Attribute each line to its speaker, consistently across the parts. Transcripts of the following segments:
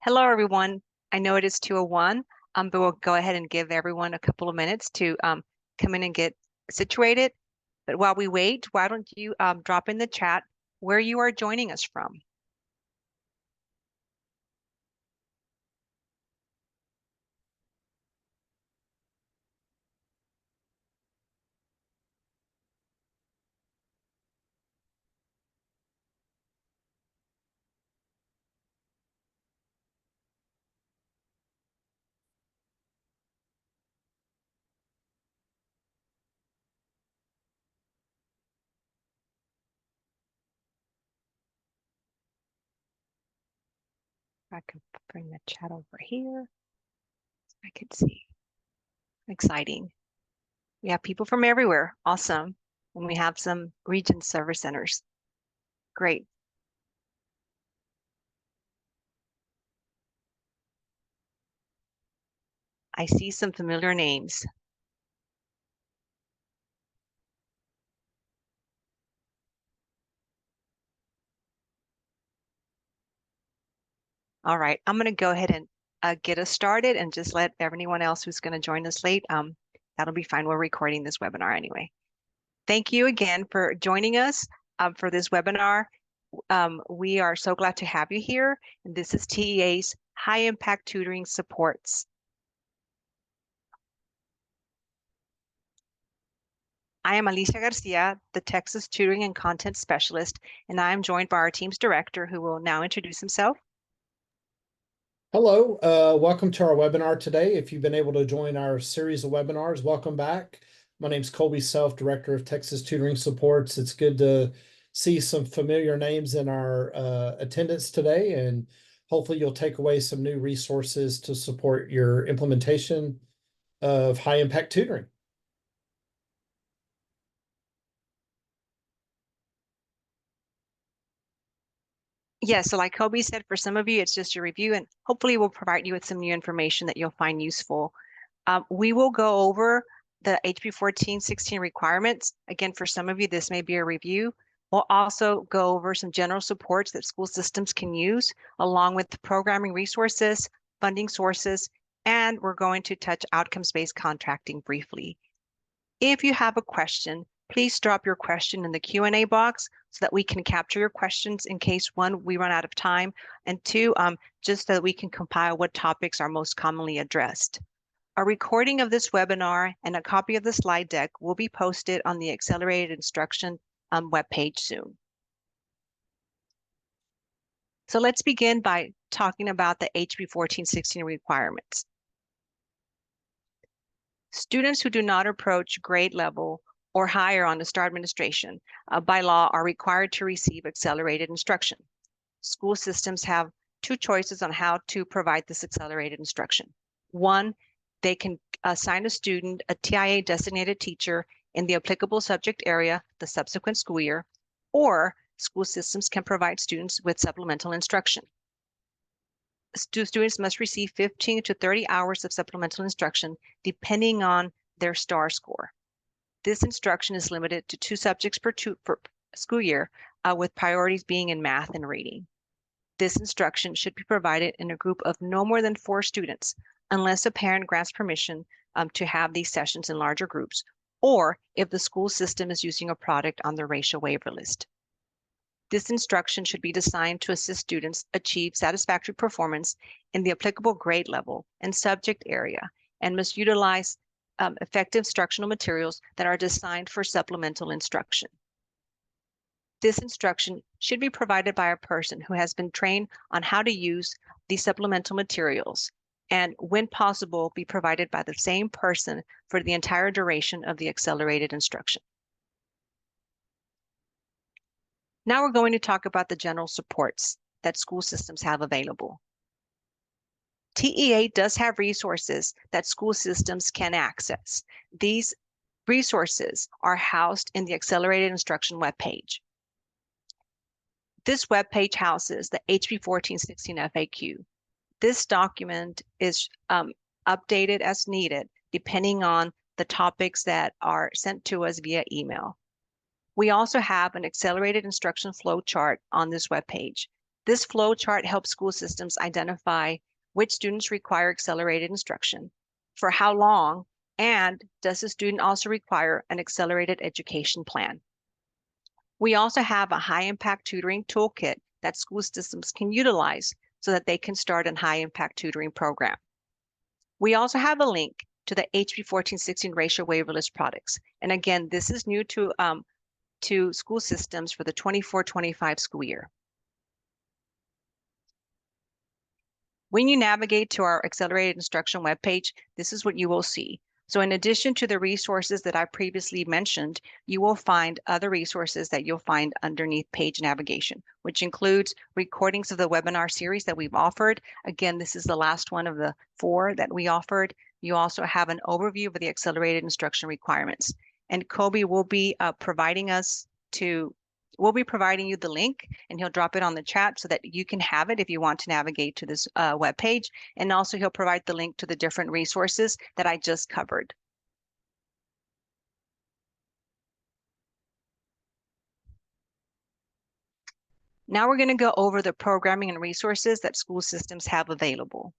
Speaker 1: Hello, everyone. I know it is 2:01, but we'll go ahead and give everyone a couple of minutes to come in and get situated. But while we wait, why don't you drop in the chat where you are joining us from? I can bring the chat over here. I can see. Exciting. We have people from everywhere. Awesome. And we have some region service centers. Great. I see some familiar names. All right, I'm going to go ahead and get us started and just let everyone else who's going to join us late. That'll be fine. We're recording this webinar anyway. Thank you again for joining us for this webinar. We are so glad to have you here. And this is TEA's High Impact Tutoring Supports. I am Alicia Garcia, the Texas Tutoring and Content Specialist, and I am joined by our team's director, who will now introduce himself.
Speaker 2: Hello, welcome to our webinar today. If you've been able to join our series of webinars, welcome back. My name is Colby Self, Director of Texas Tutoring Supports. It's good to see some familiar names in our attendance today, and hopefully you'll take away some new resources to support your implementation of high impact tutoring.
Speaker 1: Yeah, so like Kobe said, for some of you, it's just a review, and hopefully we'll provide you with some new information that you'll find useful. We will go over the HB 1416 requirements. Again, for some of you, this may be a review. We'll also go over some general supports that school systems can use, along with the programming resources, funding sources, and we're going to touch outcomes-based contracting briefly. If you have a question, please drop your question in the Q&A box so that we can capture your questions in case, one, we run out of time, and two, just so that we can compile what topics are most commonly addressed. A recording of this webinar and a copy of the slide deck will be posted on the Accelerated Instruction webpage soon. So let's begin by talking about the HB 1416 requirements. Students who do not approach grade level or higher on the STAR administration by law are required to receive accelerated instruction. School systems have two choices on how to provide this accelerated instruction. One, they can assign a student a TIA designated teacher in the applicable subject area the subsequent school year, or school systems can provide students with supplemental instruction. Students must receive 15 to 30 hours of supplemental instruction depending on their STAR score. This instruction is limited to 2 subjects per school year, with priorities being in math and reading. This instruction should be provided in a group of no more than 4 students, unless a parent grants permission to have these sessions in larger groups, or if the school system is using a product on the racial waiver list. This instruction should be designed to assist students achieve satisfactory performance in the applicable grade level and subject area, and must utilize effective instructional materials that are designed for supplemental instruction. This instruction should be provided by a person who has been trained on how to use these supplemental materials, and when possible, be provided by the same person for the entire duration of the accelerated instruction. Now we're going to talk about the general supports that school systems have available. TEA does have resources that school systems can access. These resources are housed in the Accelerated Instruction webpage. This webpage houses the HB 1416 FAQ. This document is updated as needed, depending on the topics that are sent to us via email. We also have an accelerated instruction flow chart on this webpage. This flow chart helps school systems identify which students require accelerated instruction, for how long, and does the student also require an accelerated education plan. We also have a high-impact tutoring toolkit that school systems can utilize so that they can start a high-impact tutoring program. We also have a link to the HB 1416 ratio waiver list products. And again, this is new to school systems for the 24-25 school year. When you navigate to our accelerated instruction webpage, this is what you will see. So in addition to the resources that I previously mentioned, you will find other resources that you'll find underneath page navigation, which includes recordings of the webinar series that we've offered. Again, this is the last one of the 4 that we offered. You also have an overview of the accelerated instruction requirements. And Kobe will be providing you the link, and he'll drop it on the chat so that you can have it if you want to navigate to this web page. And also he'll provide the link to the different resources that I just covered. Now we're going to go over the programming and resources that school systems have available.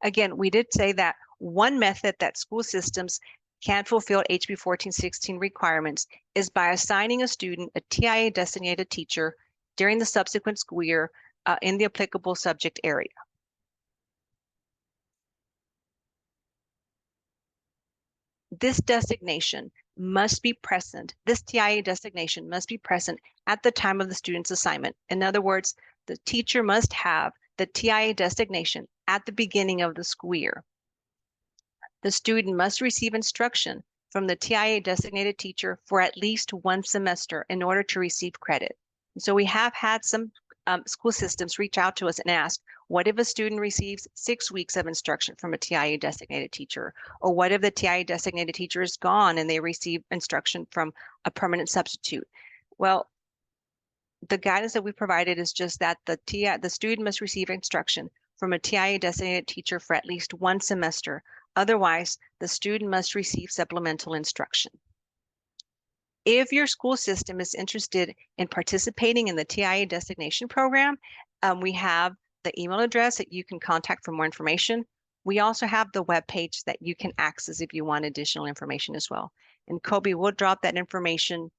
Speaker 1: Again, we did say that one method that school systems can fulfill HB 1416 requirements is by assigning a student a TIA designated teacher during the subsequent school year in the applicable subject area. This designation must be present. This TIA designation must be present at the time of the student's assignment. In other words, the teacher must have the TIA designation at the beginning of the school year. The student must receive instruction from the TIA designated teacher for at least 1 semester in order to receive credit. And so we have had some school systems reach out to us and ask, what if a student receives 6 weeks of instruction from a TIA designated teacher? Or what if the TIA designated teacher is gone and they receive instruction from a permanent substitute? Well, the guidance that we provided is just that the student must receive instruction from a TIA designated teacher for at least 1 semester. Otherwise, the student must receive supplemental instruction. If your school system is interested in participating in the TIA designation program, we have the email address that you can contact for more information. We also have the web page that you can access if you want additional information as well. And Kobe will drop that information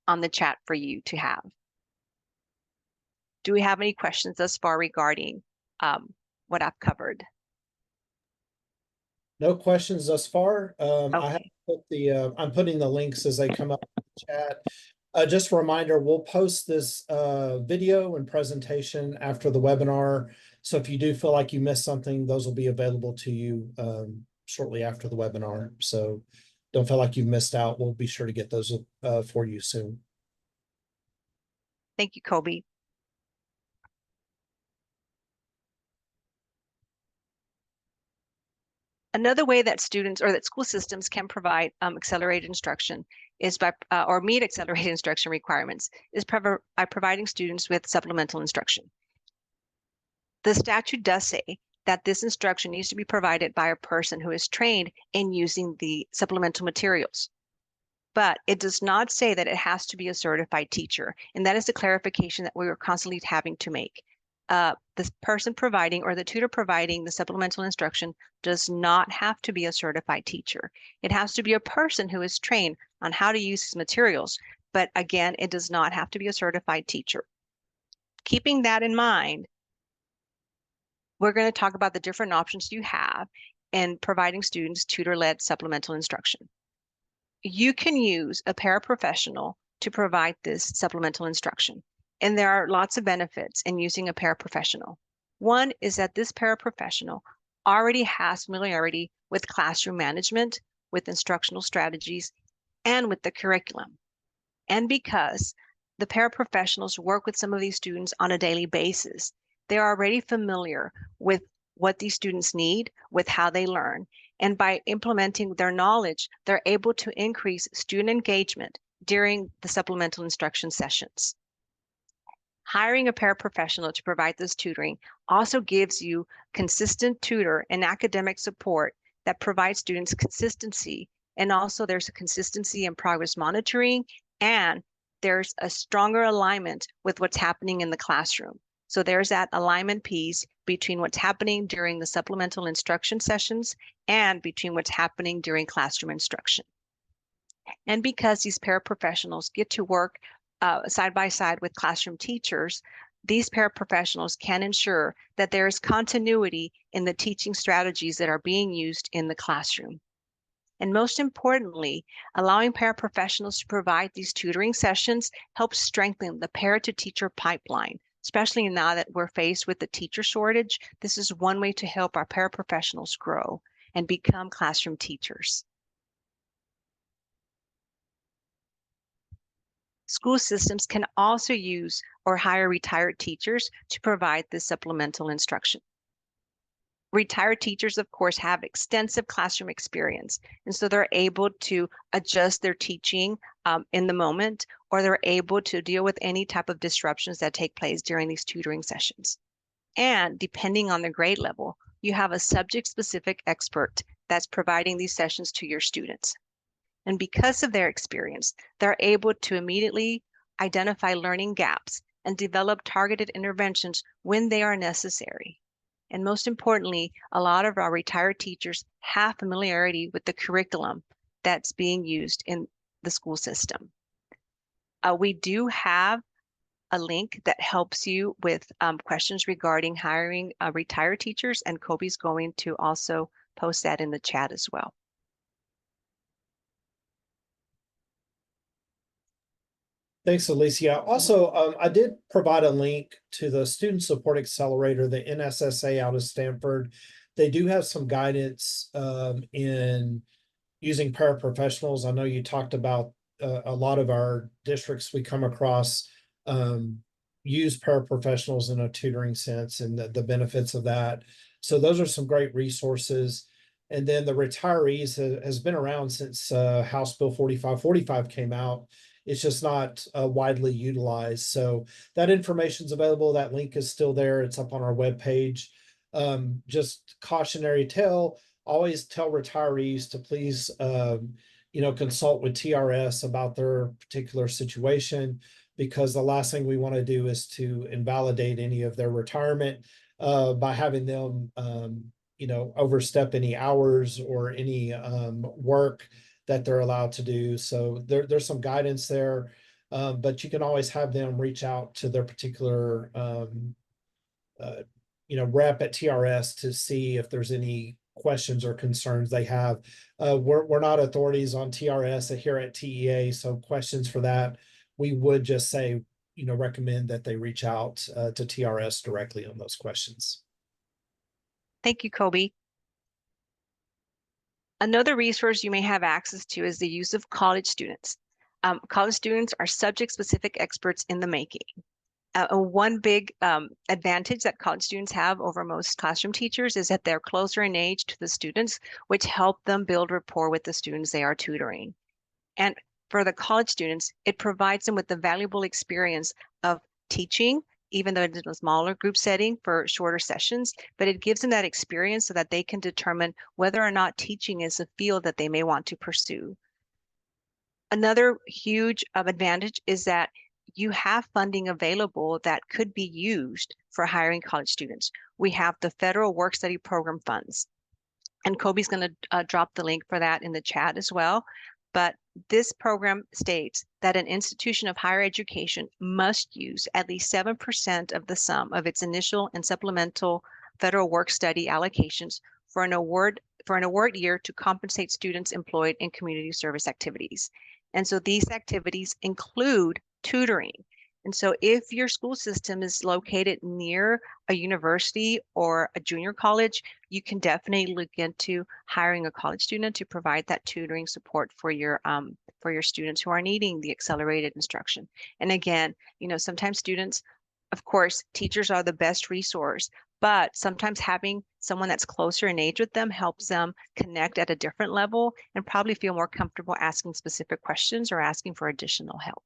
Speaker 1: on the chat for you to have. Do we have any questions thus far regarding what I've covered?
Speaker 2: No questions thus far. I have
Speaker 1: Okay.
Speaker 2: put I'm putting the links as they come up in the chat. Just a reminder, we'll post this video and presentation after the webinar. So if you do feel like you missed something, those will be available to you shortly after the webinar. So don't feel like you've missed out. We'll be sure to get those for you soon.
Speaker 1: Thank you, Kobe. Another way that students or that school systems can provide accelerated instruction is by or meet accelerated instruction requirements is by providing students with supplemental instruction. The statute does say that this instruction needs to be provided by a person who is trained in using the supplemental materials. But it does not say that it has to be a certified teacher. And that is the clarification that we are constantly having to make. The person providing or the tutor providing the supplemental instruction does not have to be a certified teacher. It has to be a person who is trained on how to use these materials. But again, it does not have to be a certified teacher. Keeping that in mind, we're going to talk about the different options you have in providing students tutor-led supplemental instruction. You can use a paraprofessional to provide this supplemental instruction. And there are lots of benefits in using a paraprofessional. One is that this paraprofessional already has familiarity with classroom management, with instructional strategies, and with the curriculum. And because the paraprofessionals work with some of these students on a daily basis, they're already familiar with what these students need, with how they learn. And by implementing their knowledge, they're able to increase student engagement during the supplemental instruction sessions. Hiring a paraprofessional to provide this tutoring also gives you consistent tutor and academic support that provides students consistency. And also there's a consistency in progress monitoring, and there's a stronger alignment with what's happening in the classroom. So there's that alignment piece between what's happening during the supplemental instruction sessions and between what's happening during classroom instruction. And because these paraprofessionals get to work side by side with classroom teachers, these paraprofessionals can ensure that there is continuity in the teaching strategies that are being used in the classroom. And most importantly, allowing paraprofessionals to provide these tutoring sessions helps strengthen the para-to-teacher pipeline, especially now that we're faced with the teacher shortage. This is one way to help our paraprofessionals grow and become classroom teachers. School systems can also use or hire retired teachers to provide this supplemental instruction. Retired teachers, of course, have extensive classroom experience, and so they're able to adjust their teaching in the moment, or they're able to deal with any type of disruptions that take place during these tutoring sessions. And depending on the grade level, you have a subject-specific expert that's providing these sessions to your students. And because of their experience, they're able to immediately identify learning gaps and develop targeted interventions when they are necessary. And most importantly, a lot of our retired teachers have familiarity with the curriculum that's being used in the school system. We do have a link that helps you with questions regarding hiring retired teachers, and Kobe's going to also post that in the chat as well.
Speaker 2: Thanks, Alicia. Also, I did provide a link to the Student Support Accelerator, the NSSA out of Stanford. They do have some guidance in using paraprofessionals. I know you talked about a lot of our districts we come across use paraprofessionals in a tutoring sense and the benefits of that. So those are some great resources. And then the retirees has been around since House Bill 4545 came out. It's just not widely utilized. So that information is available. That link is still there. It's up on our webpage. Just cautionary tale, always tell retirees to please, consult with TRS about their particular situation, because the last thing we want to do is to invalidate any of their retirement by having them, overstep any hours or any work that they're allowed to do. So there's some guidance there, but you can always have them reach out to their particular, rep at TRS to see if there's any questions or concerns they have. We're not authorities on TRS here at TEA, so questions for that, we would just say, recommend that they reach out to TRS directly on those questions.
Speaker 1: Thank you, Kobe. Another resource you may have access to is the use of college students. College students are subject-specific experts in the making. One big advantage that college students have over most classroom teachers is that they're closer in age to the students, which help them build rapport with the students they are tutoring. And for the college students, it provides them with the valuable experience of teaching, even though it's in a smaller group setting for shorter sessions, but it gives them that experience so that they can determine whether or not teaching is a field that they may want to pursue. Another huge advantage is that you have funding available that could be used for hiring college students. We have the federal work study program funds, and Kobe's going to drop the link for that in the chat as well. But this program states that an institution of higher education must use at least 7% of the sum of its initial and supplemental federal work study allocations for an award year to compensate students employed in community service activities. And so these activities include tutoring. And so if your school system is located near a university or a junior college, you can definitely look into hiring a college student to provide that tutoring support for your students who are needing the accelerated instruction. And again, sometimes students, of course, teachers are the best resource, but sometimes having someone that's closer in age with them helps them connect at a different level and probably feel more comfortable asking specific questions or asking for additional help.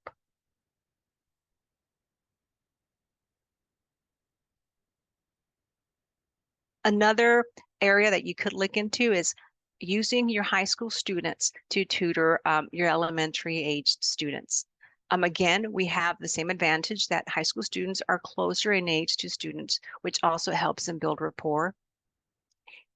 Speaker 1: Another area that you could look into is using your high school students to tutor your elementary aged students. Again, we have the same advantage that high school students are closer in age to students, which also helps them build rapport.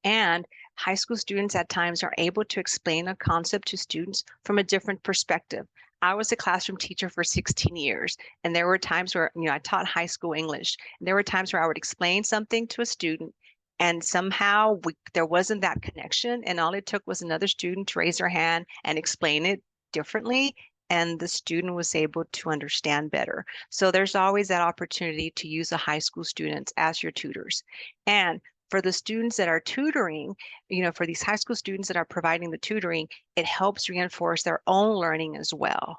Speaker 1: And high school students at times are able to explain a concept to students from a different perspective. I was a classroom teacher for 16 years, and there were times where, I taught high school English. And there were times where I would explain something to a student, and somehow there wasn't that connection, and all it took was another student to raise their hand and explain it differently, and the student was able to understand better. So there's always that opportunity to use the high school students as your tutors. And for the students that are tutoring, for these high school students that are providing the tutoring, it helps reinforce their own learning as well.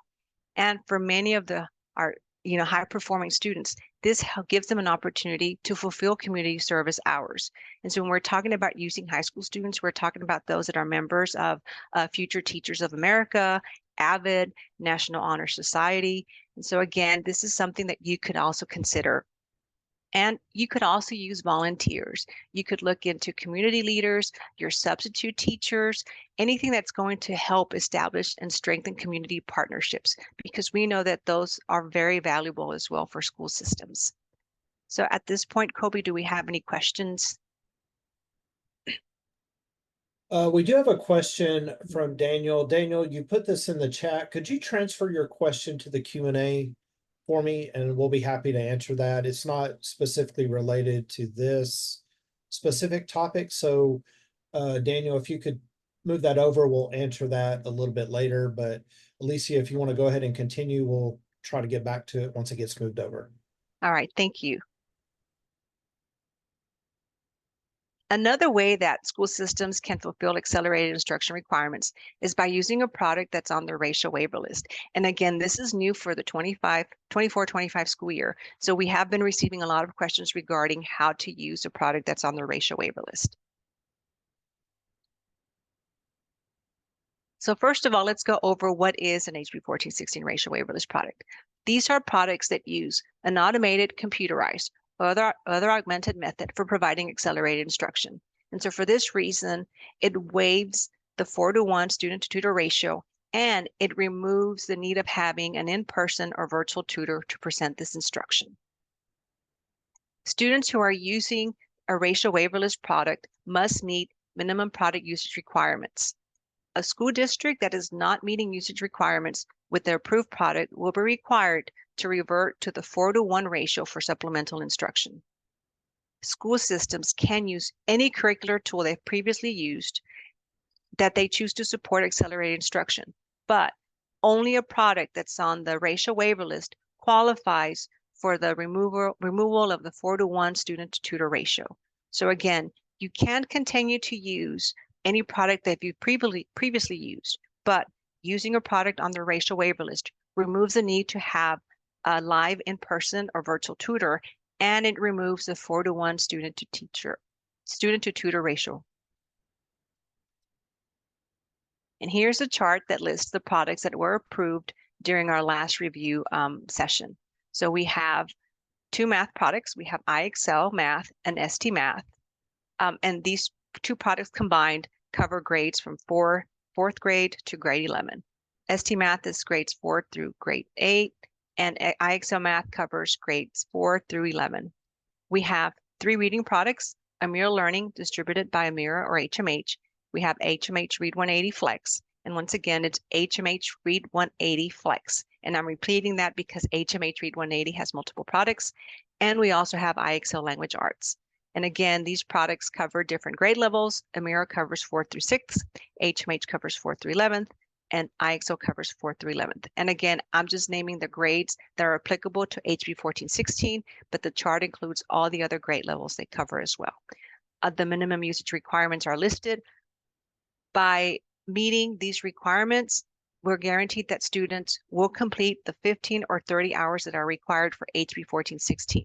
Speaker 1: And for many of our high performing students, this gives them an opportunity to fulfill community service hours. And so when we're talking about using high school students, we're talking about those that are members of Future Teachers of America, AVID, National Honor Society. And so again, this is something that you could also consider. And you could also use volunteers. You could look into community leaders, your substitute teachers, anything that's going to help establish and strengthen community partnerships, because we know that those are very valuable as well for school systems. So at this point, Kobe, do we have any questions?
Speaker 2: We do have a question from Daniel. Daniel, you put this in the chat. Could you transfer your question to the Q&A for me? And we'll be happy to answer that. It's not specifically related to this specific topic. So, Daniel, if you could move that over, we'll answer that a little bit later. But Alicia, if you want to go ahead and continue, we'll try to get back to it once it gets moved over.
Speaker 1: All right, thank you. Another way that school systems can fulfill accelerated instruction requirements is by using a product that's on the racial waiver list. And again, this is new for the 24-25 school year. So we have been receiving a lot of questions regarding how to use a product that's on the racial waiver list. So first of all, let's go over what is an HB 1416 racial waiver list product. These are products that use an automated, computerized, other augmented method for providing accelerated instruction. And so for this reason, it waives the 4-to-1 student to tutor ratio, and it removes the need of having an in-person or virtual tutor to present this instruction. Students who are using a racial waiver list product must meet minimum product usage requirements. A school district that is not meeting usage requirements with their approved product will be required to revert to the 4-to-1 ratio for supplemental instruction. School systems can use any curricular tool they've previously used that they choose to support accelerated instruction, but only a product that's on the racial waiver list qualifies for the removal of the 4-to-1 student to tutor ratio. So again, you can continue to use any product that you've previously used, but using a product on the racial waiver list removes the need to have a live in-person or virtual tutor, and it removes the 4-to-1 student to tutor ratio. And here's a chart that lists the products that were approved during our last review session. So we have 2 math products. We have iExcel Math and ST Math. And these 2 products combined cover grades from 4th grade to grade 11. ST Math is grades 4 through grade 8, and iExcel Math covers grades 4 through 11. We have 3 reading products: Amira Learning, distributed by Amira or HMH. We have HMH Read 180 Flex. And once again, it's HMH Read 180 Flex. And I'm repeating that because HMH Read 180 has multiple products. And we also have iExcel Language Arts. And again, these products cover different grade levels. Amira covers 4th through 6th, HMH covers 4th through 11th, and iExcel covers 4th through 11th. And again, I'm just naming the grades that are applicable to HB 1416, but the chart includes all the other grade levels they cover as well. The minimum usage requirements are listed. By meeting these requirements, we're guaranteed that students will complete the 15 or 30 hours that are required for HB 1416.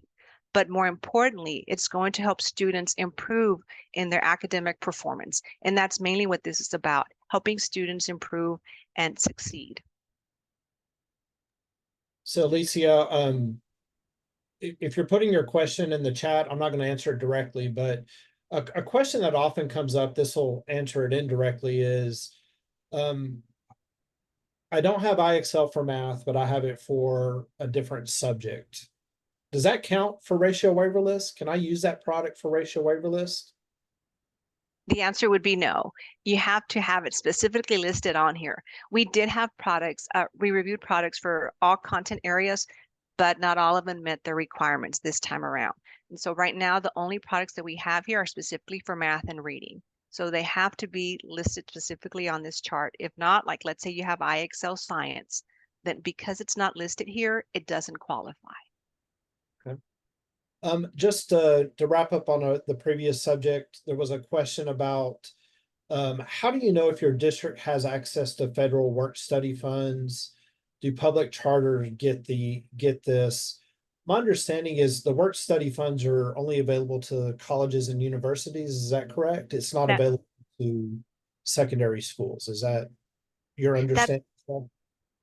Speaker 1: But more importantly, it's going to help students improve in their academic performance. And that's mainly what this is about, helping students improve and succeed.
Speaker 2: So Alicia, if you're putting your question in the chat, I'm not going to answer it directly, but a question that often comes up, this will answer it indirectly, is I don't have IXL for math, but I have it for a different subject. Does that count for ratio waiver list? Can I use that product for ratio waiver list?
Speaker 1: The answer would be no. You have to have it specifically listed on here. We did have products, we reviewed products for all content areas, but not all of them met their requirements this time around. And so right now, the only products that we have here are specifically for math and reading. So they have to be listed specifically on this chart. If not, like let's say you have IXL Science, then because it's not listed here, it doesn't qualify.
Speaker 2: Okay. Just to wrap up on the previous subject, there was a question about how do you know if your district has access to federal work study funds? Do public charters get this? My understanding is the work study funds are only available to colleges and universities. Is that correct? It's not
Speaker 1: That
Speaker 2: available to secondary schools. Is that your
Speaker 1: that
Speaker 2: understanding?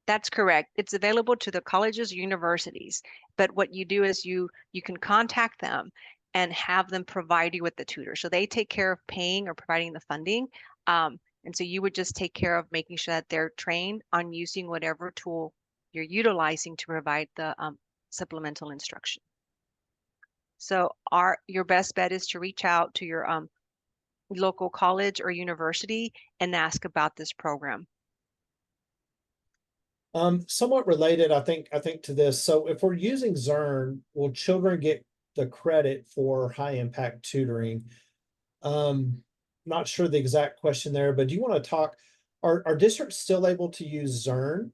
Speaker 1: That's correct. It's available to the colleges, universities, but what you do is you can contact them and have them provide you with the tutor. So they take care of paying or providing the funding. And so you would just take care of making sure that they're trained on using whatever tool you're utilizing to provide the supplemental instruction. So your best bet is to reach out to your local college or university and ask about this program.
Speaker 2: Somewhat related, I think to this. So if we're using Zern, will children get the credit for high impact tutoring? Not sure the exact question there, but do you want to talk? Are districts still able to use Zern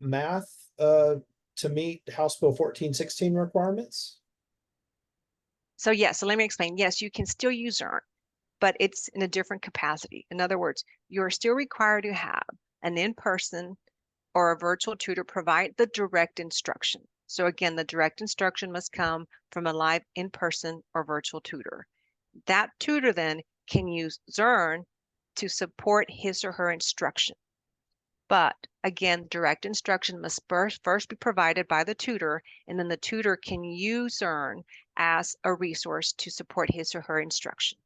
Speaker 2: math to meet House Bill 1416 requirements?
Speaker 1: So yes, so let me explain. Yes, you can still use Earn, but it's in a different capacity. In other words, you're still required to have an in-person or a virtual tutor provide the direct instruction. So again, the direct instruction must come from a live in-person or virtual tutor. That tutor then can use Zern to support his or her instruction. But again, direct instruction must first be provided by the tutor, and then the tutor can use Zern as a resource to support his or her instruction.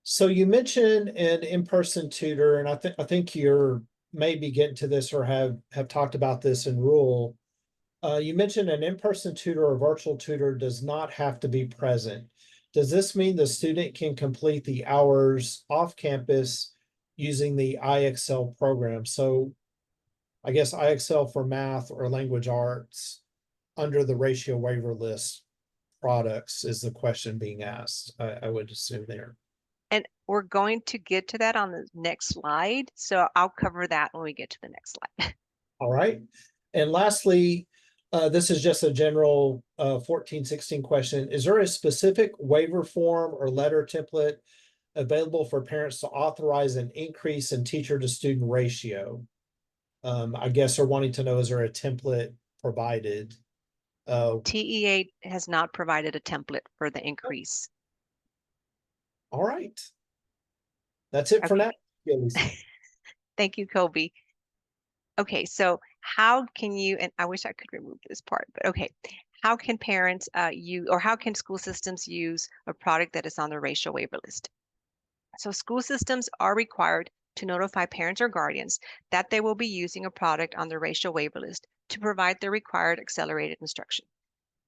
Speaker 2: So you mentioned an in-person tutor, and I think you're maybe getting to this or have talked about this in rule. You mentioned an in-person tutor or virtual tutor does not have to be present. Does this mean the student can complete the hours off campus using the IXL program? So I guess IXL for math or language arts under the ratio waiver list products is the question being asked. I would assume there.
Speaker 1: And we're going to get to that on the next slide. So I'll cover that when we get to the next slide.
Speaker 2: All right. And lastly, this is just a general 1416 question. Is there a specific waiver form or letter template available for parents to authorize an increase in teacher to student ratio? I guess they're wanting to know, is there a template provided?
Speaker 1: TEA has not provided a template for the increase.
Speaker 2: All right. That's it for
Speaker 1: Okay.
Speaker 2: now. Yeah, Lisa.
Speaker 1: Thank you, Kobe. Okay, so how can you, and I wish I could remove this part, but okay. How can parents use, or how can school systems use a product that is on the ratio waiver list? So school systems are required to notify parents or guardians that they will be using a product on the ratio waiver list to provide the required accelerated instruction.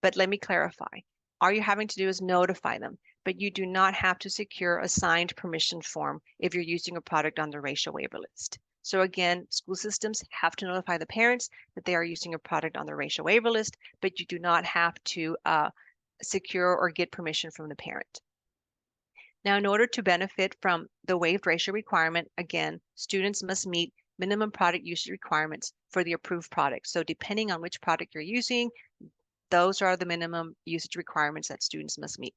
Speaker 1: But let me clarify. All you're having to do is notify them, but you do not have to secure a signed permission form if you're using a product on the ratio waiver list. So again, school systems have to notify the parents that they are using a product on the ratio waiver list, but you do not have to secure or get permission from the parent. Now, in order to benefit from the waived ratio requirement, again, students must meet minimum product usage requirements for the approved product. So depending on which product you're using, those are the minimum usage requirements that students must meet.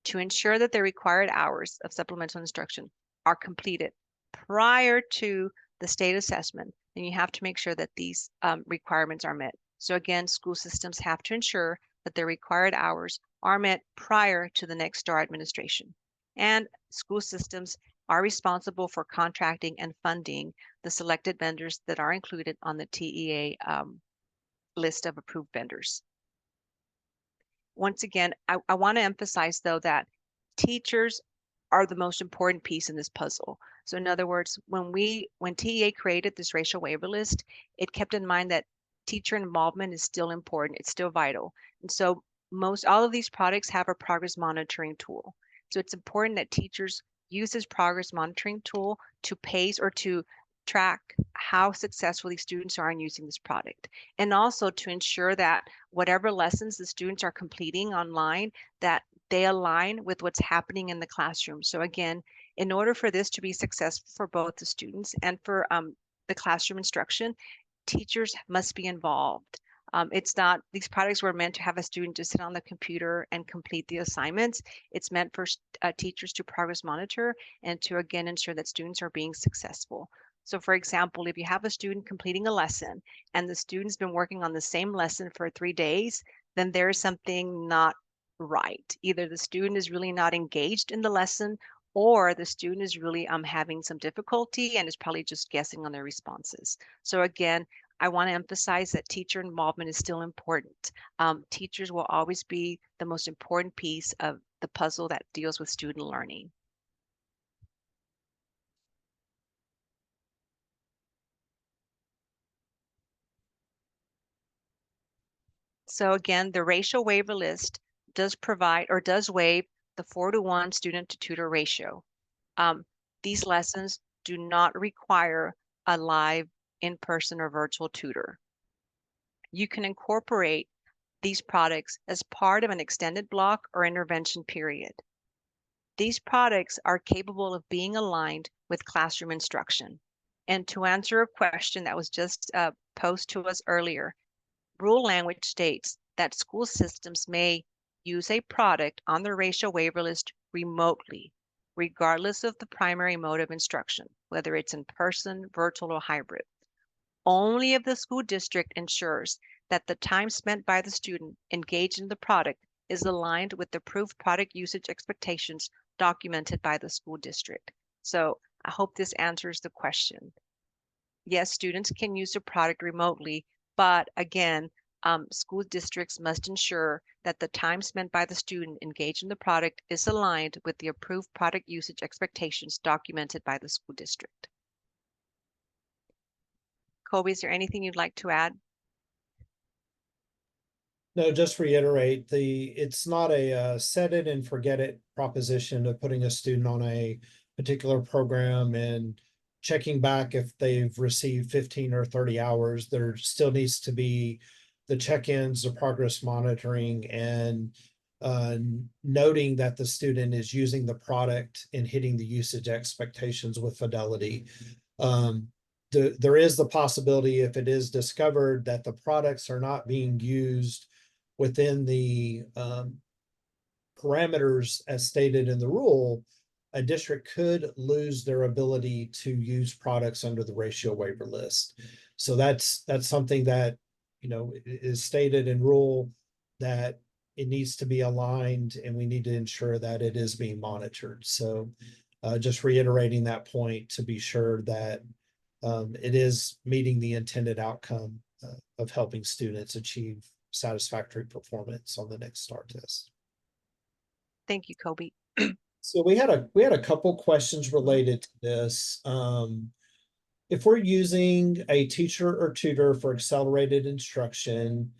Speaker 1: To ensure that the required hours of supplemental instruction are completed prior to the state assessment, then you have to make sure that these requirements are met. So again, school systems have to ensure that the required hours are met prior to the next STAR administration. And school systems are responsible for contracting and funding the selected vendors that are included on the TEA list of approved vendors. Once again, I want to emphasize though that teachers are the most important piece in this puzzle. So in other words, when TEA created this racial waiver list, it kept in mind that teacher involvement is still important. It's still vital. And so most all of these products have a progress monitoring tool. So it's important that teachers use this progress monitoring tool to pace or to track how successful these students are in using this product. And also to ensure that whatever lessons the students are completing online, that they align with what's happening in the classroom. So again, in order for this to be successful for both the students and for the classroom instruction, teachers must be involved. It's not, these products were meant to have a student just sit on the computer and complete the assignments. It's meant for teachers to progress monitor and to again ensure that students are being successful. So for example, if you have a student completing a lesson and the student's been working on the same lesson for 3 days, then there's something not right. Either the student is really not engaged in the lesson or the student is really having some difficulty and is probably just guessing on their responses. So again, I want to emphasize that teacher involvement is still important. Teachers will always be the most important piece of the puzzle that deals with student learning. So again, the racial waiver list does provide or does waive the 4-to-1 student to tutor ratio. These lessons do not require a live in-person or virtual tutor. You can incorporate these products as part of an extended block or intervention period. These products are capable of being aligned with classroom instruction. And to answer a question that was just posed to us earlier, rule language states that school systems may use a product on the racial waiver list remotely, regardless of the primary mode of instruction, whether it's in person, virtual, or hybrid. Only if the school district ensures that the time spent by the student engaged in the product is aligned with the approved product usage expectations documented by the school district. So I hope this answers the question. Yes, students can use the product remotely, but again, school districts must ensure that the time spent by the student engaged in the product is aligned with the approved product usage expectations documented by the school district. Kobe, is there anything you'd like to add?
Speaker 2: No, just reiterate it's not a set it and forget it proposition of putting a student on a particular program and checking back if they've received 15 or 30 hours. There still needs to be the check-ins, the progress monitoring, and noting that the student is using the product and hitting the usage expectations with fidelity. There is the possibility, if it is discovered that the products are not being used within the parameters as stated in the rule, a district could lose their ability to use products under the ratio waiver list. So that's something that, you know, is stated in rule, that it needs to be aligned and we need to ensure that it is being monitored. So just reiterating that point to be sure that it is meeting the intended outcome of helping students achieve satisfactory performance on the Next Star test.
Speaker 1: Thank you, Kobe.
Speaker 2: So we had a couple questions related to this. If we're using a teacher or tutor for accelerated instruction,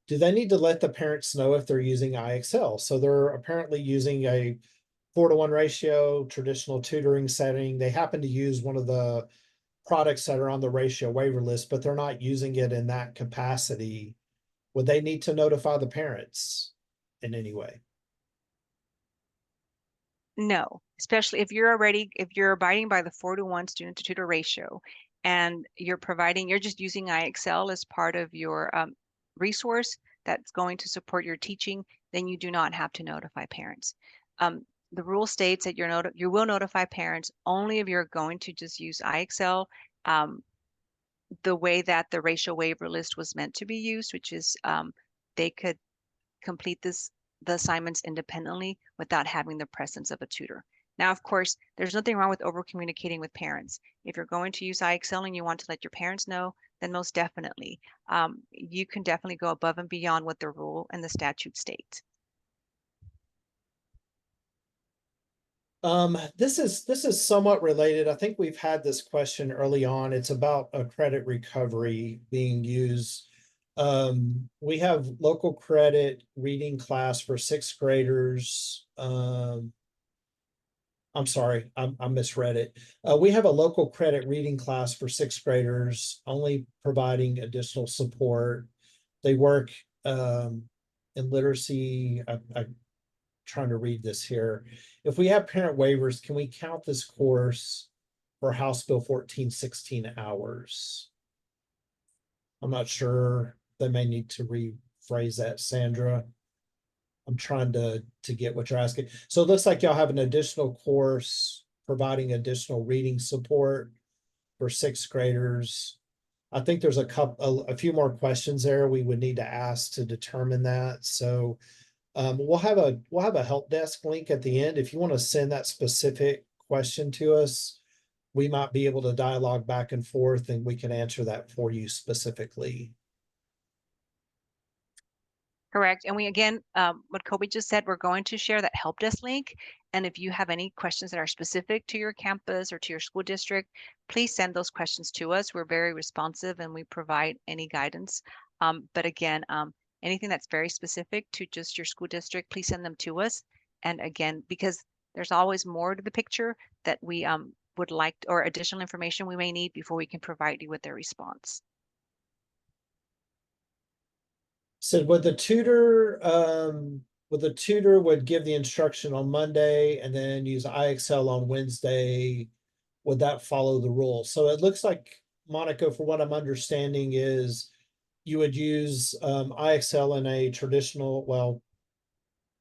Speaker 2: do they need to let the parents know if they're using IXL? So they're apparently using a 4-to-1 ratio, traditional tutoring setting. They happen to use one of the products that are on the ratio waiver list, but they're not using it in that capacity. Would they need to notify the parents in any way?
Speaker 1: No, especially if you're abiding by the 4-to-1 student to tutor ratio and you're just using IXL as part of your resource that's going to support your teaching, then you do not have to notify parents. The rule states that you will notify parents only if you're going to just use IXL the way that the ratio waiver list was meant to be used, which is they could complete the assignments independently without having the presence of a tutor. Now, of course, there's nothing wrong with over communicating with parents. If you're going to use IXL and you want to let your parents know, then most definitely, you can definitely go above and beyond what the rule and the statute states.
Speaker 2: This is somewhat related. I think we've had this question early on. It's about a credit recovery being used. We have local credit reading class for sixth graders. I'm sorry, I misread it. We have a local credit reading class for sixth graders, only providing additional support. They work in literacy. I'm trying to read this here. If we have parent waivers, can we count this course for House Bill 1416 hours? I'm not sure. They may need to rephrase that, Sandra. I'm trying to get what you're asking. So it looks like y'all have an additional course providing additional reading support for sixth graders. I think there's a few more questions there we would need to ask to determine that. So we'll have a help desk link at the end. If you want to send that specific question to us, we might be able to dialogue back and forth and we can answer that for you specifically.
Speaker 1: Correct. And we, again, what Kobe just said, we're going to share that help desk link. And if you have any questions that are specific to your campus or to your school district, please send those questions to us. We're very responsive and we provide any guidance. But again, anything that's very specific to just your school district, please send them to us. And again, because there's always more to the picture that we would like, or additional information we may need before we can provide you with their response.
Speaker 2: Said would the tutor would give the instruction on Monday and then use IXL on Wednesday? Would that follow the rule? So it looks like, Monica, for what I'm understanding is you would use IXL in a traditional, well,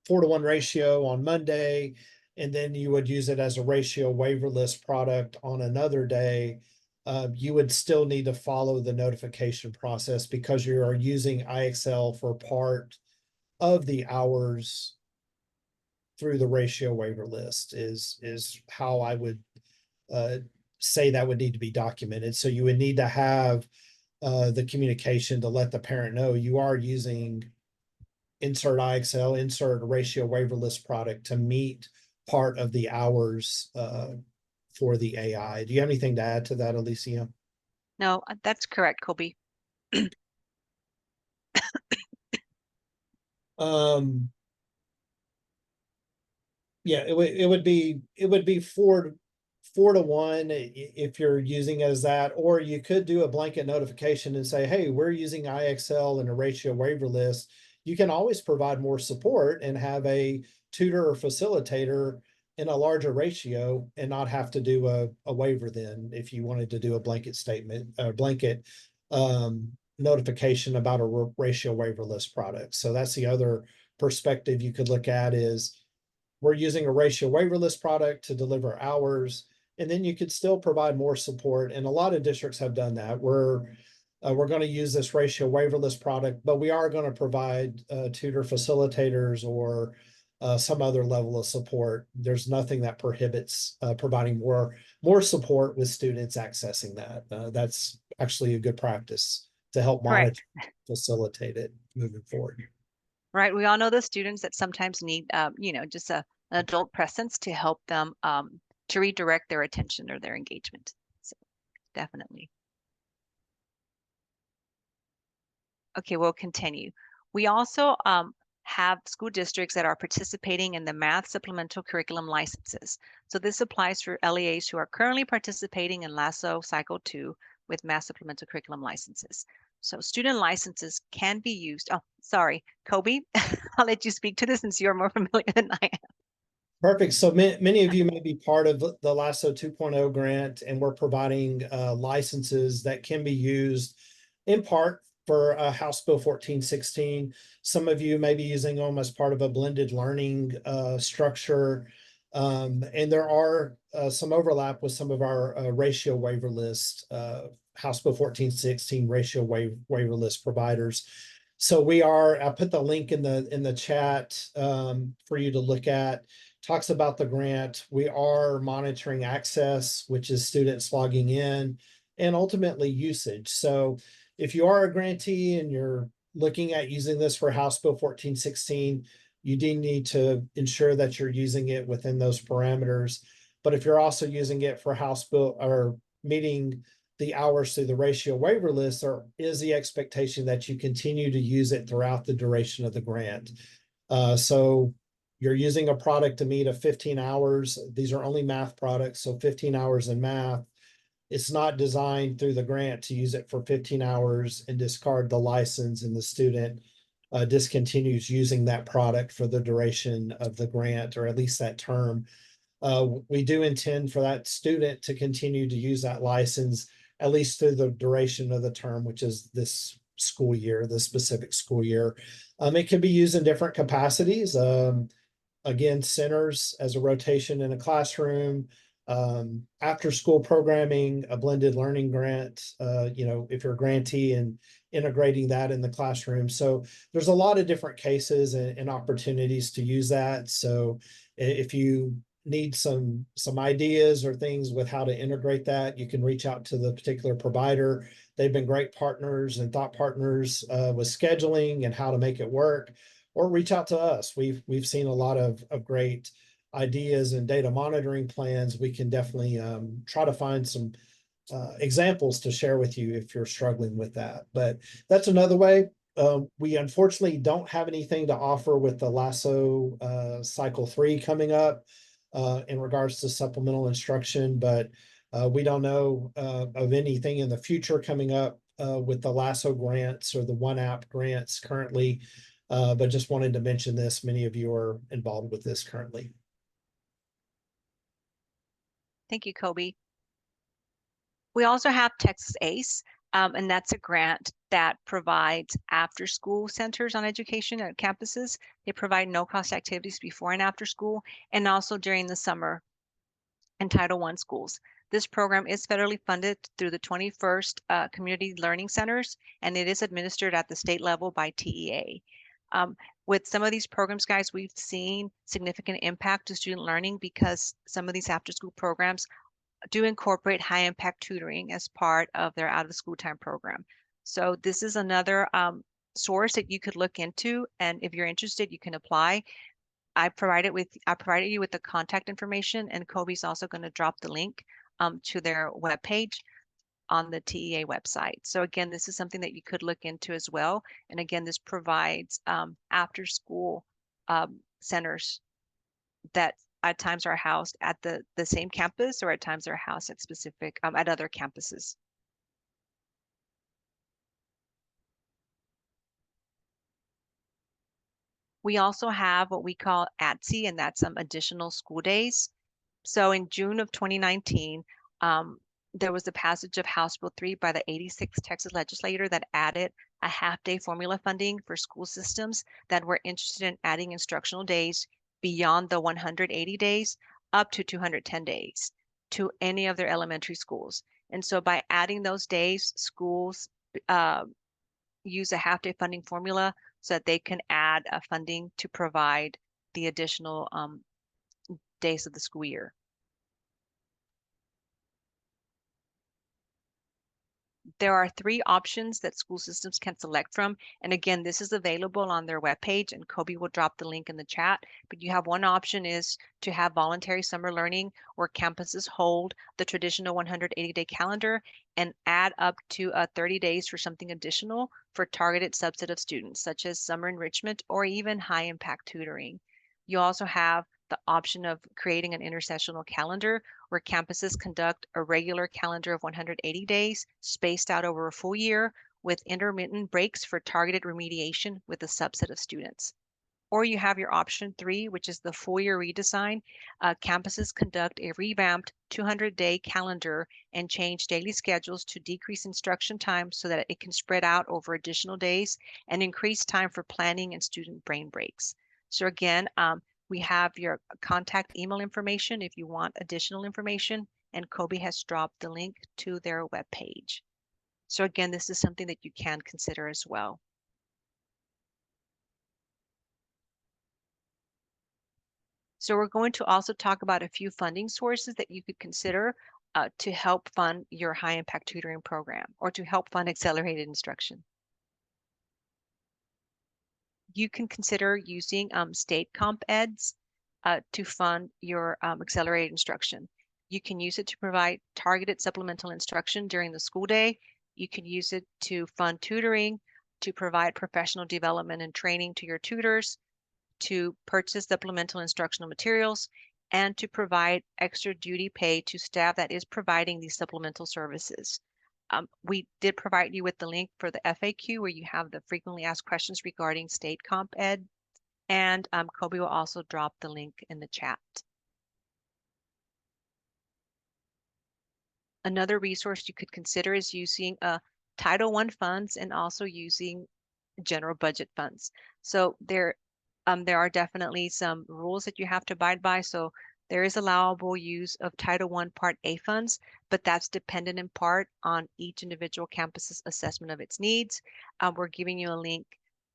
Speaker 2: 4-to-1 ratio on Monday, and then you would use it as a ratio waiver list product on another day. You would still need to follow the notification process because you are using IXL for part of the hours through the ratio waiver list is how I would say that would need to be documented. So you would need to have the communication to let the parent know you are using insert IXL, insert a ratio waiver list product to meet part of the hours for the AI. Do you have anything to add to that, Alicia?
Speaker 1: No, that's correct, Kobe.
Speaker 2: Yeah, it would be 4-to-1 if you're using it as that, or you could do a blanket notification and say, hey, we're using IXL in a ratio waiver list. You can always provide more support and have a tutor or facilitator in a larger ratio and not have to do a waiver then if you wanted to do a blanket statement, a blanket notification about a ratio waiver list product. So that's the other perspective you could look at is we're using a ratio waiver list product to deliver hours, and then you could still provide more support. And a lot of districts have done that. We're going to use this ratio waiver list product, but we are going to provide tutor facilitators or some other level of support. There's nothing that prohibits providing more support with students accessing that. That's actually a good practice to help monitor,
Speaker 1: Correct.
Speaker 2: facilitate it moving forward.
Speaker 1: Right. We all know the students that sometimes need, just an adult presence to help them to redirect their attention or their engagement. So definitely. Okay, we'll continue. We also have school districts that are participating in the math supplemental curriculum licenses. So this applies for LEAs who are currently participating in LASSO Cycle 2 with math supplemental curriculum licenses. So student licenses can be used. Oh, sorry, Kobe, I'll let you speak to this since you're more familiar than I am.
Speaker 2: Perfect. So many of you may be part of the LASSO 2.0 grant, and we're providing licenses that can be used in part for House Bill 1416. Some of you may be using them as part of a blended learning structure. And there are some overlap with some of our ratio waiver list, House Bill 1416 ratio waiver list providers. So I put the link in the chat for you to look at. Talks about the grant. We are monitoring access, which is students logging in, and ultimately usage. So if you are a grantee and you're looking at using this for House Bill 1416, you do need to ensure that you're using it within those parameters. But if you're also using it for House bill or meeting the hours through the ratio waiver list, there is the expectation that you continue to use it throughout the duration of the grant. So you're using a product to meet a 15 hours. These are only math products, so 15 hours in math. It's not designed through the grant to use it for 15 hours and discard the license, and the student discontinues using that product for the duration of the grant, or at least that term. We do intend for that student to continue to use that license at least through the duration of the term, which is this school year, the specific school year. It can be used in different capacities. Again, centers as a rotation in a classroom, after school programming, a blended learning grant, if you're a grantee, and integrating that in the classroom. So there's a lot of different cases and opportunities to use that. So if you need some ideas or things with how to integrate that, you can reach out to the particular provider. They've been great partners and thought partners with scheduling and how to make it work, or reach out to us. We've seen a lot of great ideas and data monitoring plans. We can definitely try to find some examples to share with you if you're struggling with that. But that's another way. We unfortunately don't have anything to offer with the LASSO Cycle 3 coming up in regards to supplemental instruction, but we don't know of anything in the future coming up with the LASSO grants or the One App grants currently. But just wanted to mention this. Many of you are involved with this currently.
Speaker 1: Thank you, Kobe. We also have Texas ACE, and that's a grant that provides after-school centers on education at campuses. They provide no-cost activities before and after school, and also during the summer in Title I schools. This program is federally funded through the 21st Community Learning Centers, and it is administered at the state level by TEA. With some of these programs, guys, we've seen significant impact to student learning because some of these after-school programs do incorporate high impact tutoring as part of their out of school time program. So this is another source that you could look into. And if you're interested, you can apply. I provided you with the contact information, and Kobe's also going to drop the link to their webpage on the TEA website. So again, this is something that you could look into as well. And again, this provides after school centers that at times are housed at the same campus, or at times are housed at specific at other campuses. We also have what we call ATSE, and that's some additional school days. So in June of 2019, there was the passage of House Bill 3 by the 86th Texas legislature that added a half-day formula funding for school systems that were interested in adding instructional days beyond the 180 days up to 210 days to any of their elementary schools. And so by adding those days, schools use a half-day funding formula so that they can add funding to provide the additional days of the school year. There are 3 options that school systems can select from. And again, this is available on their webpage, and Kobe will drop the link in the chat. But you have one option is to have voluntary summer learning, where campuses hold the traditional 180-day calendar and add up to 30 days for something additional for targeted subset of students, such as summer enrichment or even high impact tutoring. You also have the option of creating an intersessional calendar, where campuses conduct a regular calendar of 180 days spaced out over a full year with intermittent breaks for targeted remediation with a subset of students. Or you have your option 3, which is the full year redesign. Campuses conduct a revamped 200-day calendar and change daily schedules to decrease instruction time so that it can spread out over additional days and increase time for planning and student brain breaks. So again, we have your contact email information if you want additional information, and Kobe has dropped the link to their webpage. So again, this is something that you can consider as well. So we're going to also talk about a few funding sources that you could consider to help fund your high impact tutoring program, or to help fund accelerated instruction. you can consider using state comp eds to fund your accelerated instruction. You can use it to provide targeted supplemental instruction during the school day. You can use it to fund tutoring, to provide professional development and training to your tutors, to purchase supplemental instructional materials, and to provide extra duty pay to staff that is providing these supplemental services. We did provide you with the link for the FAQ where you have the frequently asked questions regarding state comp ed, and Kobe will also drop the link in the chat. Another resource you could consider is using Title I funds and also using general budget funds. So there are definitely some rules that you have to abide by. So there is allowable use of Title I Part A funds, but that's dependent in part on each individual campus's assessment of its needs. We're giving you a link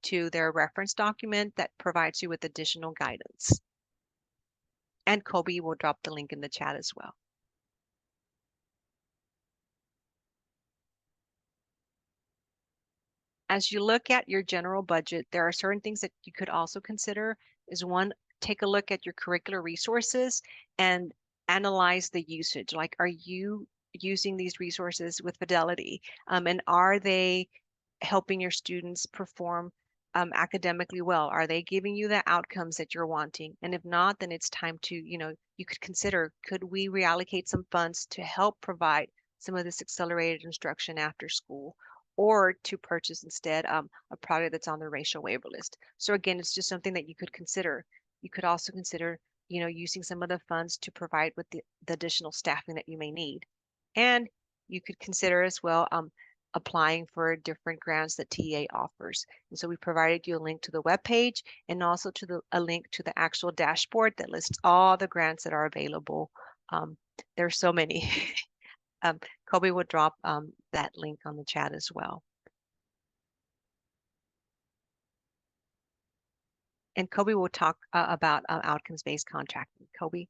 Speaker 1: to their reference document that provides you with additional guidance. And Kobe will drop the link in the chat as well. As you look at your general budget, there are certain things that you could also consider. Is one, take a look at your curricular resources and analyze the usage. Like, are you using these resources with fidelity? And are they helping your students perform academically well? Are they giving you the outcomes that you're wanting? And if not, then it's time to, you could consider, could we reallocate some funds to help provide some of this accelerated instruction after school, or to purchase instead a product that's on the racial waiver list? So again, it's just something that you could consider. You could also consider, using some of the funds to provide with the additional staffing that you may need. And you could consider as well applying for different grants that TEA offers. And so we provided you a link to the webpage and also to a link to the actual dashboard that lists all the grants that are available. There's so many. Kobe will drop that link on the chat as well. And Kobe will talk about outcomes-based contracting. Kobe.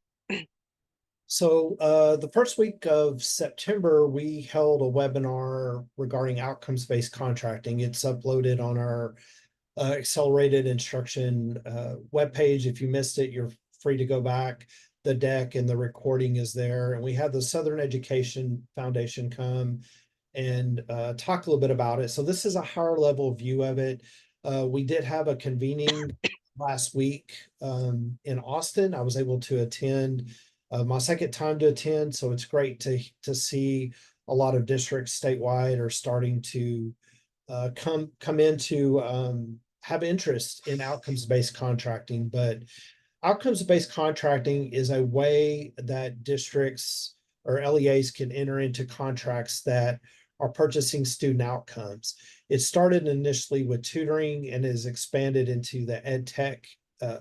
Speaker 2: So the first week of September, we held a webinar regarding outcomes-based contracting. It's uploaded on our accelerated instruction webpage. If you missed it, you're free to go back. The deck and the recording is there. And we had the Southern Education Foundation come and talk a little bit about it. So this is a higher level view of it. We did have a convening last week in Austin. I was able to attend my second time to attend. So it's great to see a lot of districts statewide are starting to come into have interest in outcomes-based contracting. But outcomes-based contracting is a way that districts or LEAs can enter into contracts that are purchasing student outcomes. It started initially with tutoring and is expanded into the ed tech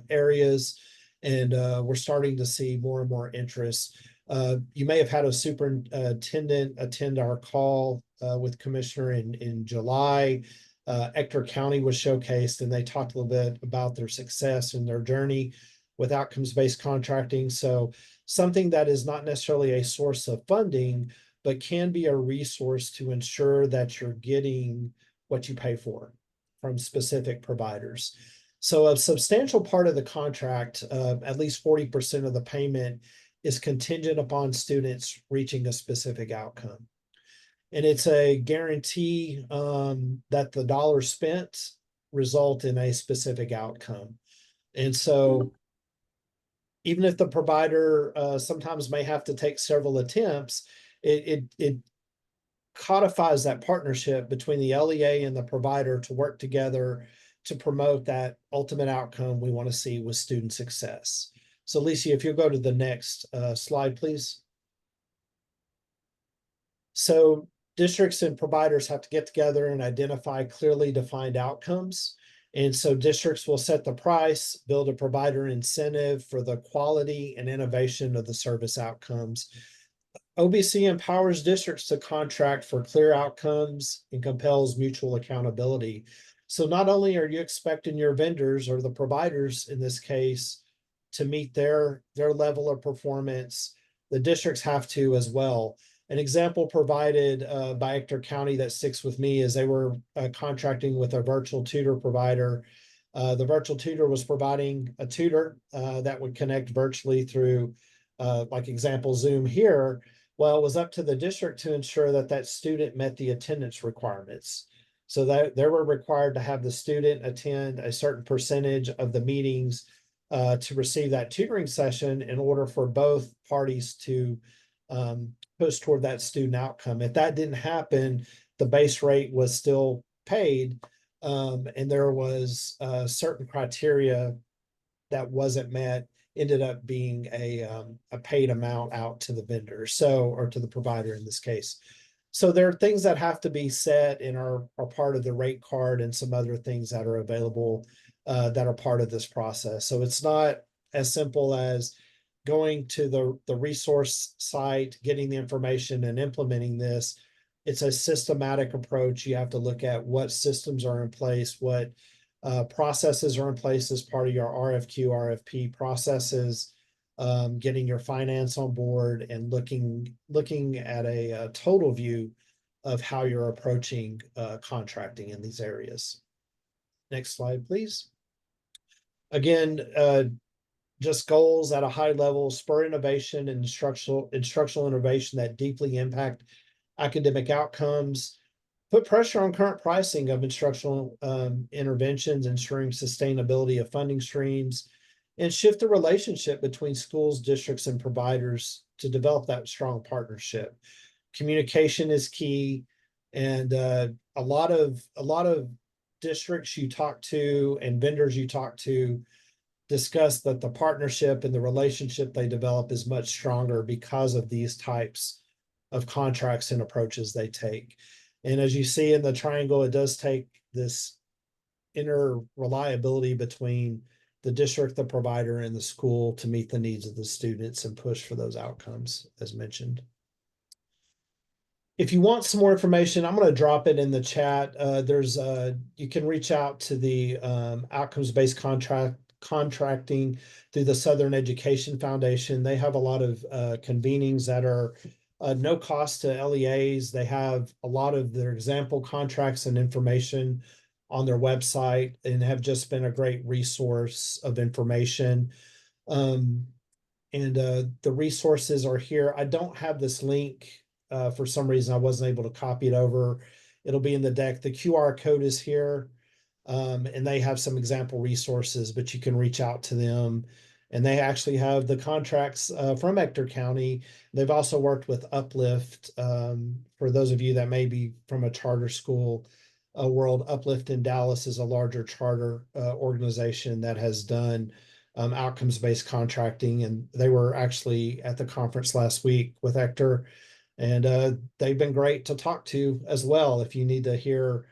Speaker 2: areas. And we're starting to see more and more interest. You may have had a superintendent attend our call with Commissioner in July. Ector County was showcased, and they talked a little bit about their success and their journey with outcomes-based contracting. So something that is not necessarily a source of funding, but can be a resource to ensure that you're getting what you pay for from specific providers. So a substantial part of the contract, at least 40% of the payment, is contingent upon students reaching a specific outcome. And it's a guarantee that the dollars spent result in a specific outcome. And so even if the provider sometimes may have to take several attempts, it codifies that partnership between the LEA and the provider to work together to promote that ultimate outcome we want to see with student success. So Alicia, if you'll go to the next slide, please. So districts and providers have to get together and identify clearly defined outcomes. And so districts will set the price, build a provider incentive for the quality and innovation of the service outcomes. OBC empowers districts to contract for clear outcomes and compels mutual accountability. So not only are you expecting your vendors or the providers in this case to meet their level of performance, the districts have to as well. An example provided by Ector County that sticks with me is they were contracting with a virtual tutor provider The virtual tutor was providing a tutor that would connect virtually through, like example, Zoom here. Well, it was up to the district to ensure that that student met the attendance requirements. So that they were required to have the student attend a certain percentage of the meetings to receive that tutoring session in order for both parties to push toward that student outcome. If that didn't happen, the base rate was still paid, and there was certain criteria that wasn't met, ended up being a paid amount out to the vendor, so, or to the provider in this case. So there are things that have to be set and are part of the rate card, and some other things that are available that are part of this process. So it's not as simple as going to the resource site, getting the information and implementing this. It's a systematic approach. You have to look at what systems are in place, what processes are in place as part of your RFQ, RFP processes, getting your finance on board, and looking at a total view of how you're approaching contracting in these areas. Next slide, please. Again, just goals at a high level: spur innovation and instructional innovation that deeply impact academic outcomes, put pressure on current pricing of instructional interventions, ensuring sustainability of funding streams, and shift the relationship between schools, districts, and providers to develop that strong partnership. Communication is key, and a lot of districts you talk to and vendors you talk to discuss that the partnership and the relationship they develop is much stronger because of these types of contracts and approaches they take. And as you see in the triangle, it does take this inner reliability between the district, the provider, and the school to meet the needs of the students and push for those outcomes, as mentioned. If you want some more information, I'm going to drop it in the chat. You can reach out to the outcomes-based contracting through the Southern Education Foundation. They have a lot of convenings that are no cost to LEAs. They have a lot of their example contracts and information on their website, and have just been a great resource of information. The resources are here. I don't have this link. For some reason, I wasn't able to copy it over. It'll be in the deck. The QR code is here, and they have some example resources, but you can reach out to them. And they actually have the contracts from Ector County. They've also worked with Uplift. For those of you that may be from a charter school world, Uplift in Dallas is a larger charter organization that has done outcomes-based contracting. And they were actually at the conference last week with Ector. And they've been great to talk to as well. If you need to hear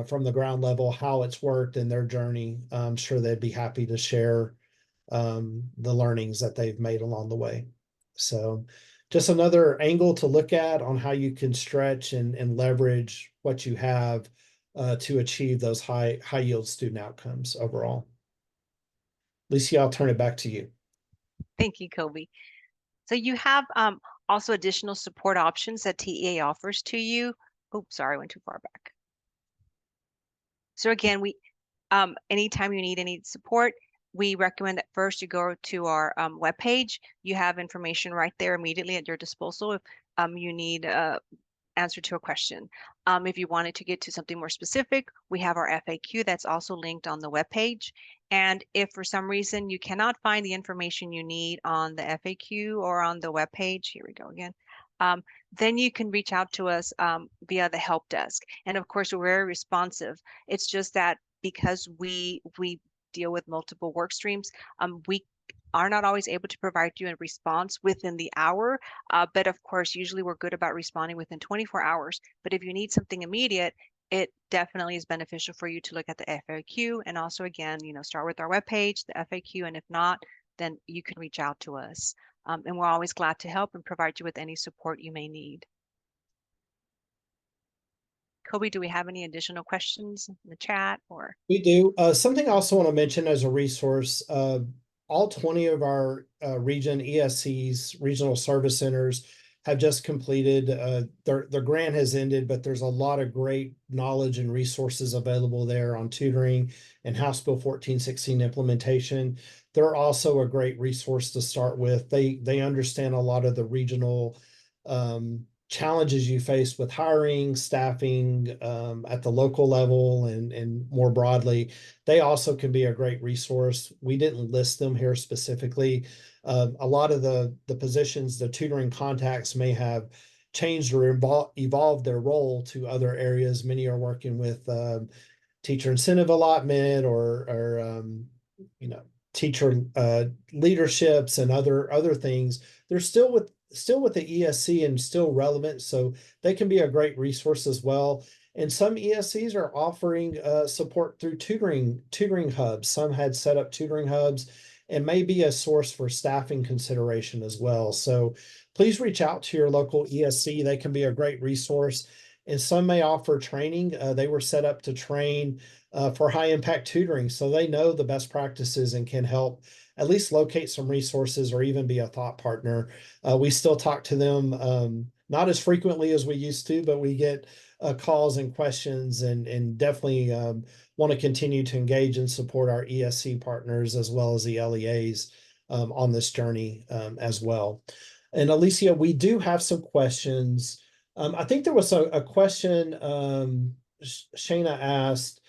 Speaker 2: from the ground level how it's worked in their journey, I'm sure they'd be happy to share the learnings that they've made along the way. So just another angle to look at on how you can stretch and leverage what you have to achieve those high yield student outcomes overall. Lucy, I'll turn it back to you.
Speaker 1: Thank you, Kobe. So you have also additional support options that TEA offers to you. Oops, sorry, I went too far back. So again, anytime you need any support, we recommend that first you go to our webpage. You have information right there immediately at your disposal if you need answer to a question. If you wanted to get to something more specific, we have our FAQ that's also linked on the webpage. And if for some reason you cannot find the information you need on the FAQ or on the webpage, here we go again, then you can reach out to us via the help desk. And of course, we're very responsive. It's just that because we deal with multiple work streams, we are not always able to provide you a response within the hour. But of course, usually we're good about responding within 24 hours. But if you need something immediate, it definitely is beneficial for you to look at the FAQ. And also, again, start with our webpage, the FAQ. And if not, then you can reach out to us. And we're always glad to help and provide you with any support you may need. Kobe, do we have any additional questions in the chat or?
Speaker 2: We do. Something I also want to mention as a resource, all 20 of our region ESCs, regional service centers, have just completed. Their grant has ended, but there's a lot of great knowledge and resources available there on tutoring and House Bill 1416 implementation. They're also a great resource to start with. They understand a lot of the regional challenges you face with hiring, staffing at the local level and more broadly. They also can be a great resource. We didn't list them here specifically. A lot of the positions, the tutoring contacts may have changed or evolved their role to other areas. Many are working with teacher incentive allotment or teacher leaderships and other things. They're still with the ESC and still relevant, so they can be a great resource as well. And some ESCs are offering support through tutoring hubs. Some had set up tutoring hubs and may be a source for staffing consideration as well. So please reach out to your local ESC. They can be a great resource. And some may offer training. They were set up to train for high impact tutoring. So they know the best practices and can help at least locate some resources or even be a thought partner. We still talk to them, not as frequently as we used to, but we get calls and questions and definitely want to continue to engage and support our ESC partners as well as the LEAs on this journey as well. And Alicia, we do have some questions. I think there was a question Shayna asked.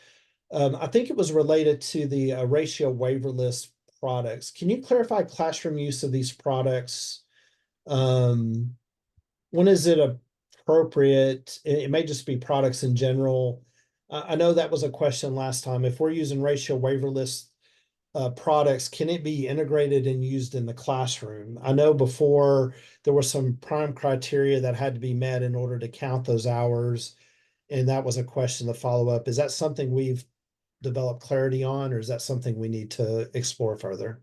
Speaker 2: I think it was related to the ratio waiver list products. Can you clarify classroom use of these products? When is it appropriate? It may just be products in general. I know that was a question last time. If we're using ratio waiver list products, can it be integrated and used in the classroom? I know before there were some prime criteria that had to be met in order to count those hours. And that was a question to follow up. Is that something we've developed clarity on, or is that something we need to explore further?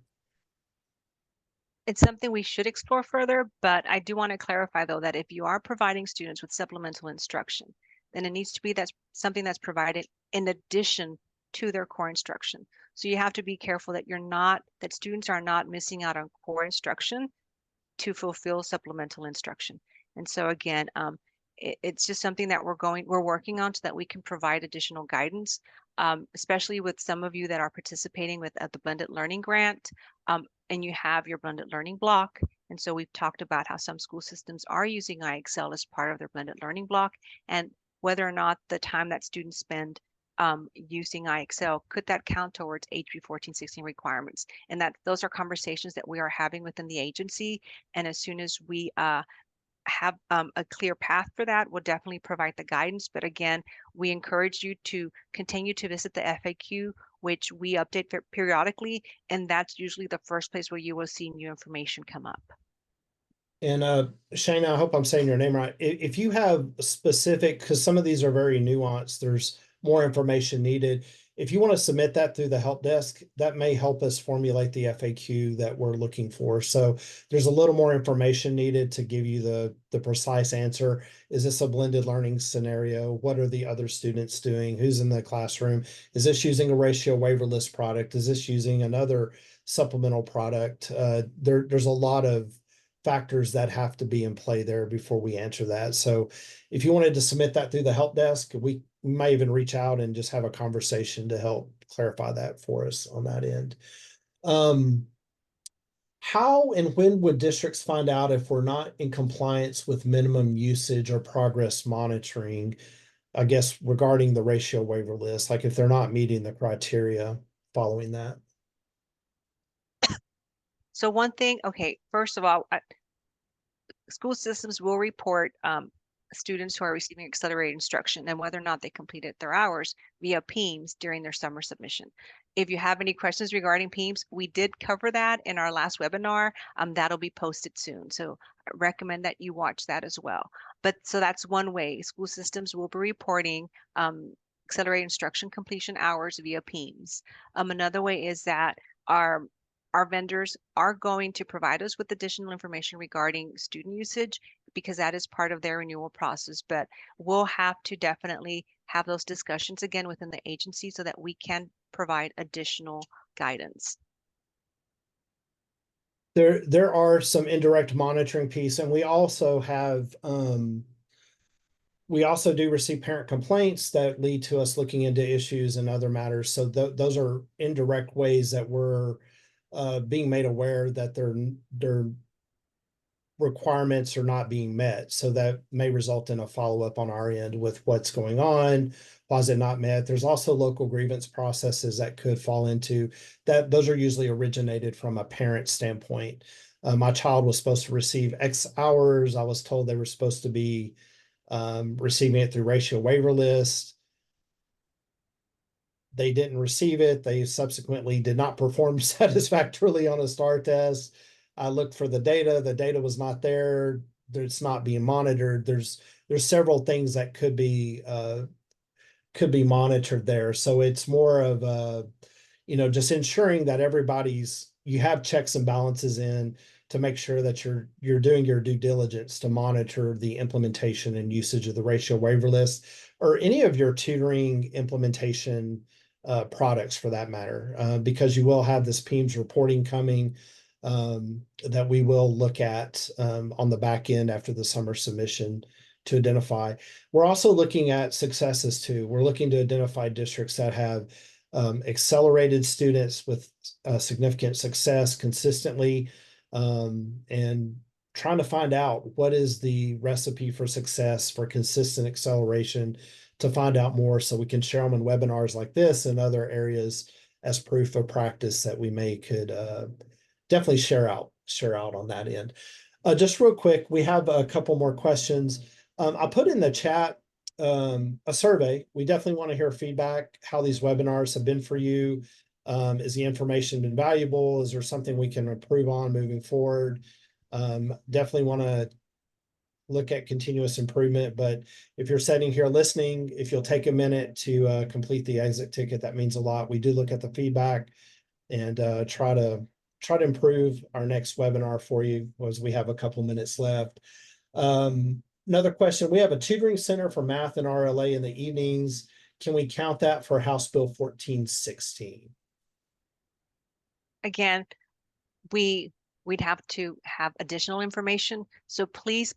Speaker 1: It's something we should explore further, but I do want to clarify though that if you are providing students with supplemental instruction, then it needs to be something that's provided in addition to their core instruction. So you have to be careful that students are not missing out on core instruction to fulfill supplemental instruction. And so again, it's just something that we're working on so that we can provide additional guidance, especially with some of you that are participating with the blended learning grant, and you have your blended learning block. And so we've talked about how some school systems are using IXL as part of their blended learning block, and whether or not the time that students spend using IXL, could that count towards HB 1416 requirements? And those are conversations that we are having within the agency. And as soon as we have a clear path for that, we'll definitely provide the guidance. But again, we encourage you to continue to visit the FAQ, which we update periodically. And that's usually the first place where you will see new information come up.
Speaker 2: And Shayna, I hope I'm saying your name right. If you have specific, because some of these are very nuanced, there's more information needed. If you want to submit that through the help desk, that may help us formulate the FAQ that we're looking for. So there's a little more information needed to give you the precise answer. Is this a blended learning scenario? What are the other students doing? Who's in the classroom? Is this using a ratio waiver list product? Is this using another supplemental product? There's a lot of factors that have to be in play there before we answer that. So if you wanted to submit that through the help desk, we may even reach out and just have a conversation to help clarify that for us on that end. How and when would districts find out if we're not in compliance with minimum usage or progress monitoring, I guess, regarding the ratio waiver list, like if they're not meeting the criteria following that?
Speaker 1: So one thing, okay, first of all, school systems will report students who are receiving accelerated instruction and whether or not they completed their hours via PEIMS during their summer submission. If you have any questions regarding PEIMS, we did cover that in our last webinar. That'll be posted soon. So I recommend that you watch that as well. But so that's one way. School systems will be reporting accelerated instruction completion hours via PEIMS. Another way is that our vendors are going to provide us with additional information regarding student usage because that is part of their renewal process. But we'll have to definitely have those discussions again within the agency so that we can provide additional guidance.
Speaker 2: There are some indirect monitoring piece, and we also do receive parent complaints that lead to us looking into issues and other matters. So those are indirect ways that we're being made aware that their requirements are not being met. So that may result in a follow-up on our end with what's going on. Why is it not met? There's also local grievance processes that could fall into that. Those are usually originated from a parent standpoint. My child was supposed to receive X hours. I was told they were supposed to be receiving it through ratio waiver list. They didn't receive it. They subsequently did not perform satisfactorily on a STAR test. I looked for the data. The data was not there. It's not being monitored. There's several things that could be monitored there. So it's more of just ensuring that you have checks and balances in to make sure that you're doing your due diligence to monitor the implementation and usage of the ratio waiver list or any of your tutoring implementation products for that matter, because you will have this PEMS reporting coming that we will look at on the back end after the summer submission to identify. We're also looking at successes too. We're looking to identify districts that have accelerated students with significant success consistently, and trying to find out what is the recipe for success for consistent acceleration, to find out more so we can share them in webinars like this and other areas as proof of practice that we could definitely share out on that end. Just real quick, we have a couple more questions. I put in the chat a survey. We definitely want to hear feedback, how these webinars have been for you. Is the information been valuable? Is there something we can improve on moving forward? Definitely want to look at continuous improvement, but if you're sitting here listening, if you'll take a minute to complete the exit ticket, that means a lot. We do look at the feedback and try to improve our next webinar for you as we have a couple minutes left. Another question, we have a tutoring center for math and RLA in the evenings. Can we count that for House Bill 1416?
Speaker 1: Again, we'd have to have additional information. So please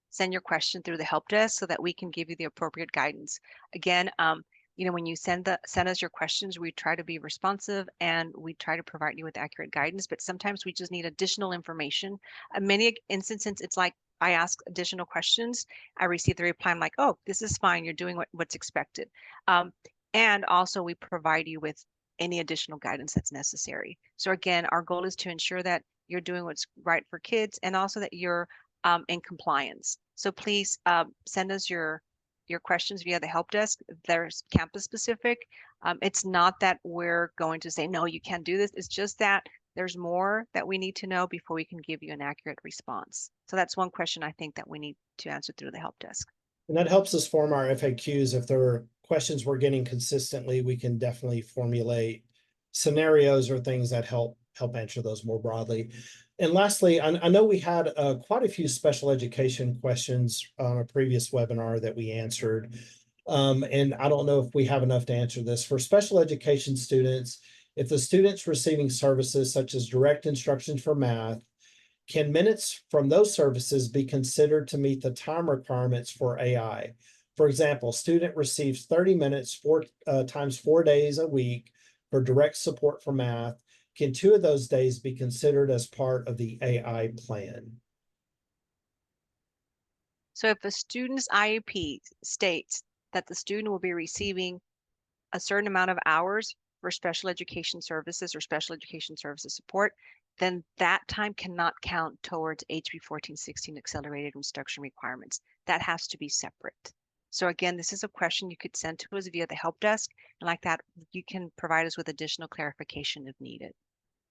Speaker 1: send your question through the help desk so that we can give you the appropriate guidance. Again, when you send us your questions, we try to be responsive and we try to provide you with accurate guidance, but sometimes we just need additional information. In many instances, it's like I ask additional questions, I receive the reply, I'm like, oh, this is fine, you're doing what's expected. And also we provide you with any additional guidance that's necessary. So again, our goal is to ensure that you're doing what's right for kids and also that you're in compliance. So please send us your questions via the help desk. There's campus specific. It's not that we're going to say, no, you can't do this. It's just that there's more that we need to know before we can give you an accurate response. So that's one question I think that we need to answer through the help desk.
Speaker 2: And that helps us form our FAQs. If there are questions we're getting consistently, we can definitely formulate scenarios or things that help answer those more broadly. And lastly, I know we had quite a few special education questions on a previous webinar that we answered. And I don't know if we have enough to answer this. For special education students, if the student's receiving services such as direct instruction for math, can minutes from those services be considered to meet the time requirements for AI? For example, student receives 30 minutes times 4 days a week for direct support for math. Can 2 of those days be considered as part of the AI plan?
Speaker 1: So if a student's IEP states that the student will be receiving a certain amount of hours for special education services or special education services support, then that time cannot count towards HB 1416 accelerated instruction requirements. That has to be separate. So again, this is a question you could send to us via the help desk, and like that, you can provide us with additional clarification if needed.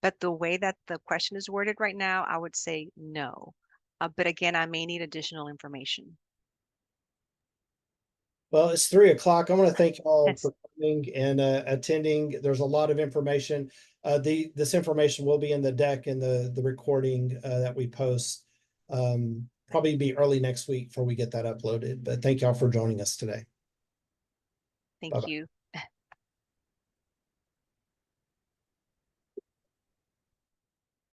Speaker 1: But the way that the question is worded right now, I would say no. But again, I may need additional information.
Speaker 2: Well, it's 3 o'clock. I want to thank you all
Speaker 1: Yes.
Speaker 2: for coming and attending. There's a lot of information. This information will be in the deck and the recording that we post. Probably be early next week before we get that uploaded. But thank y'all for joining us today.
Speaker 1: Thank
Speaker 2: Bye-bye.
Speaker 1: you.